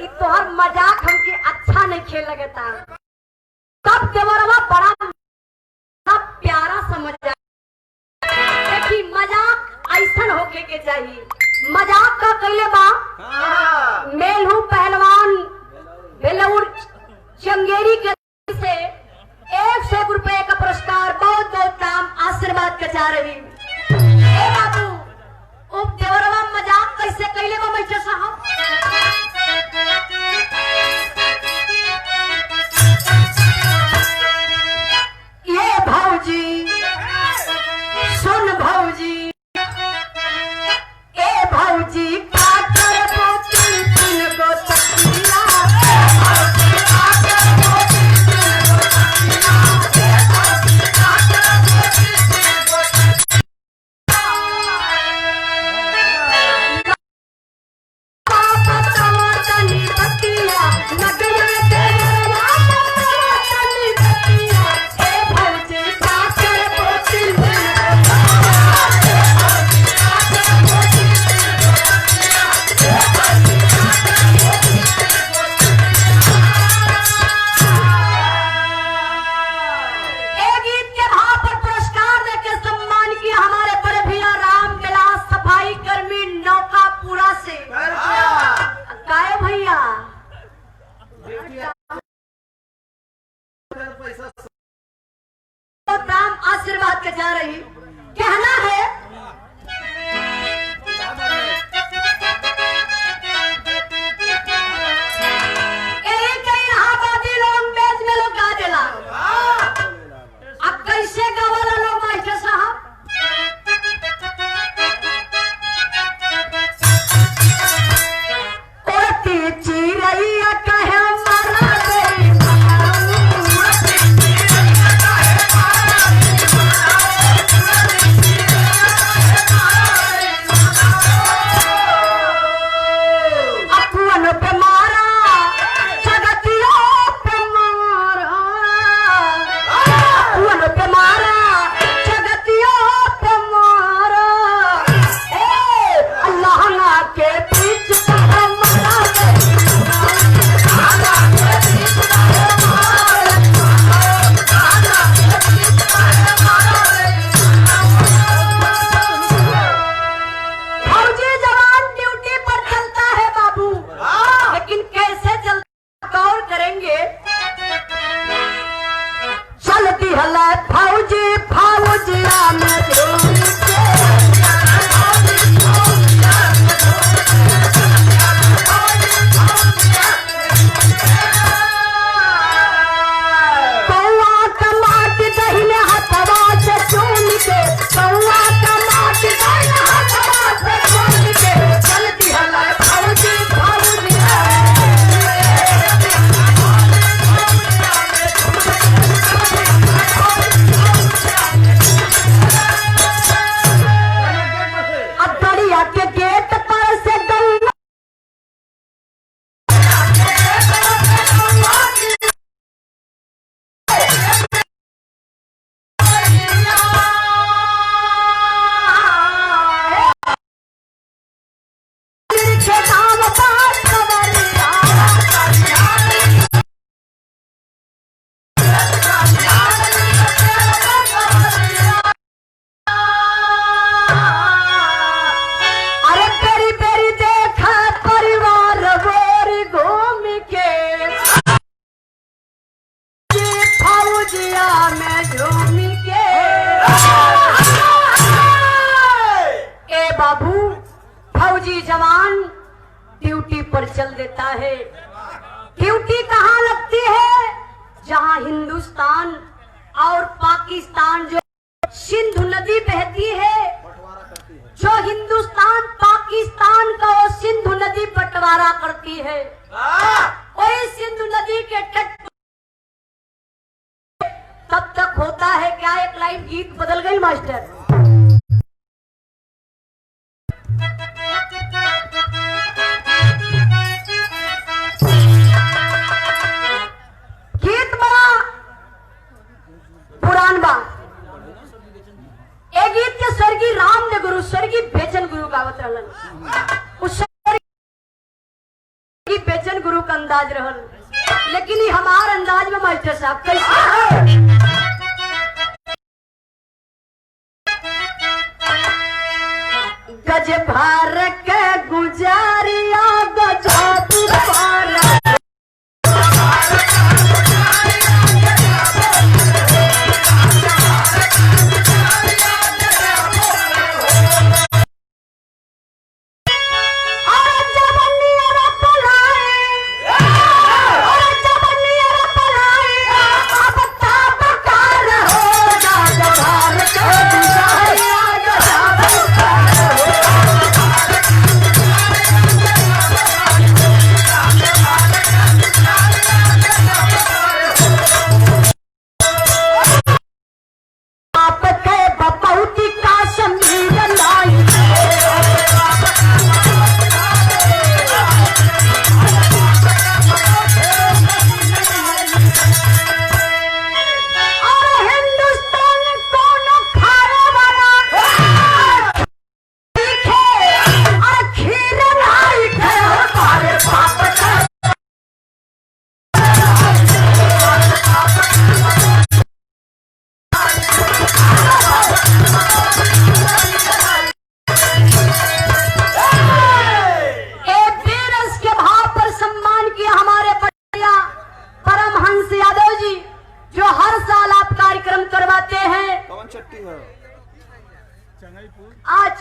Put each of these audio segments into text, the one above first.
कि तोहर मजाक हमके अच्छा नहीं खेल लगता। तब देवरवा बड़ा प्यारा सा मजाक, देखी मजाक ऐसा होके के चाहिए। मजाक का कैले बा मेलहू पहलवान बेलौर चंगेरी के से 100 रुपए का पुरस्कार, बहुत बहुत नाम आशीर्वाद के जा रही। ए बाबू उप देवरवा मजाक कैसे कैले बा मैचे साहब? ये भौजी सुन भौजी, ए भौजी आशीर्वाद के जा रही। कहना है इलाहाबादी लोग बेच में लोग गा देला। अब कैसे गावाला लोग मास्टर साहब? चिरैया कहे जवान ड्यूटी पर चल देता है। ड्यूटी कहाँ लगती है? जहाँ हिंदुस्तान और पाकिस्तान जो सिंधु नदी बहती है, जो हिंदुस्तान पाकिस्तान का वो सिंधु नदी बंटवारा करती है, वही सिंधु नदी के तट तब तक होता है क्या? एक लाइन गीत बदल गई मास्टर। गीत बड़ा पुरान बा। एक गीत के स्वर्गीय राम ने गुरु स्वर्गीय बेचन गुरु गावत रहलन। उस स्वर्गीय बेचन गुरु नाजुक अंदाज रहल, लेकिन ये हमार अंदाज में मास्टर साहब कैसे गज भार के गुजारिया गजब भारा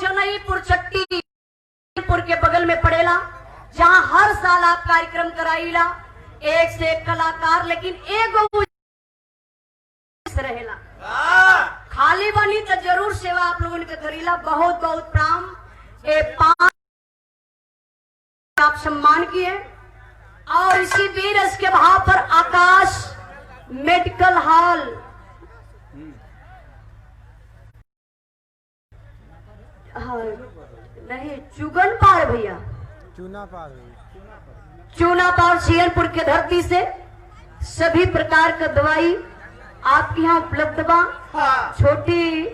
चेन्नईपुर चट्टीपुर के बगल में पड़ेला, जहाँ हर साल आप कार्यक्रम कराईला। एक से एक कलाकार, लेकिन एक रहेला खाली बनी तो जरूर सेवा आप लोगों के करीला। बहुत बहुत प्राम। 5 आप सम्मान किए और इसी वीरस के भाव पर आकाश मेडिकल हॉल नहीं चुगन पार भैया, चूना पार शियरपुर के धरती से सभी प्रकार का दवाई आपके यहाँ उपलब्ध बा। छोटी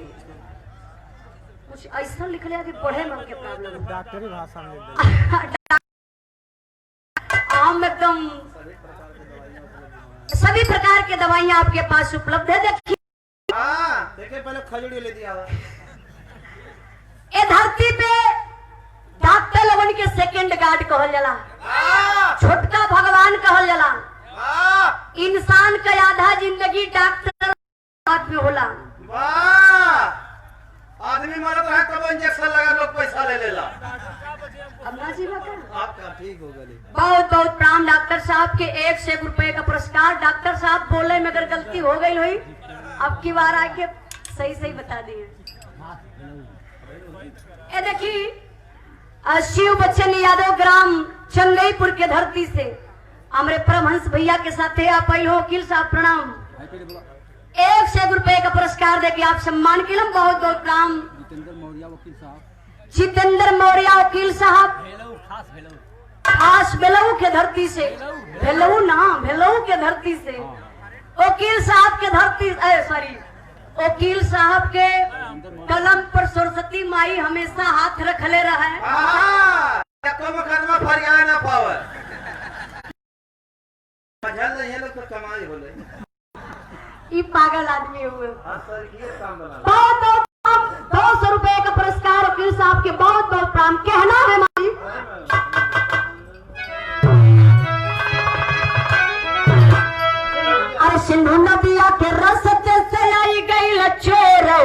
कुछ ऐसा लिख लिया कि पढ़े मन के प्रॉब्लम डॉक्टरी भाषा में आम एकदम सभी प्रकार के दवाइयाँ आपके पास उपलब्ध है। देखिए पहले खजूरी ले दिया ए धरती पे डॉक्टर लोगन के सेकंड गार्ड कहल जाला, छोटका भगवान कहल जाला। इंसान का आधा जिंदगी डॉक्टर में होला। आदमी मरत है तब इंजेक्शन लगा लोग पैसा ले लेला। अब ना जी आपका ठीक हो गई। बहुत बहुत प्राण डॉक्टर साहब के 1 से 1 रुपए का पुरस्कार। डॉक्टर साहब बोले में अगर गलती हो गई हुई अब की बार आके सही सही बता दिए। ये देखिए शिव बच्चन यादव ग्राम चंगईपुर के धरती से हमारे परमहंस भैया के साथ आप आई हो। वकील साहब प्रणाम। 1 से 1 रुपए का पुरस्कार देके आप सम्मान के लिए बहुत बहुत प्रणाम। जितेंद्र मौर्य वकील साहब खास बेलऊ के धरती से, भेलऊ ना भेलऊ के धरती से वकील साहब के धरती सॉरी वकील साहब के कलम पर सरस्वती माई हमेशा हाथ रखले रहे। ये पागल आदमी हुए। बहुत बहुत 200 रुपए का पुरस्कार वकील साहब के बहुत बहुत प्राण। कहना है माई अरे सिंधु नदिया के रस्ते से आई गई चोर हो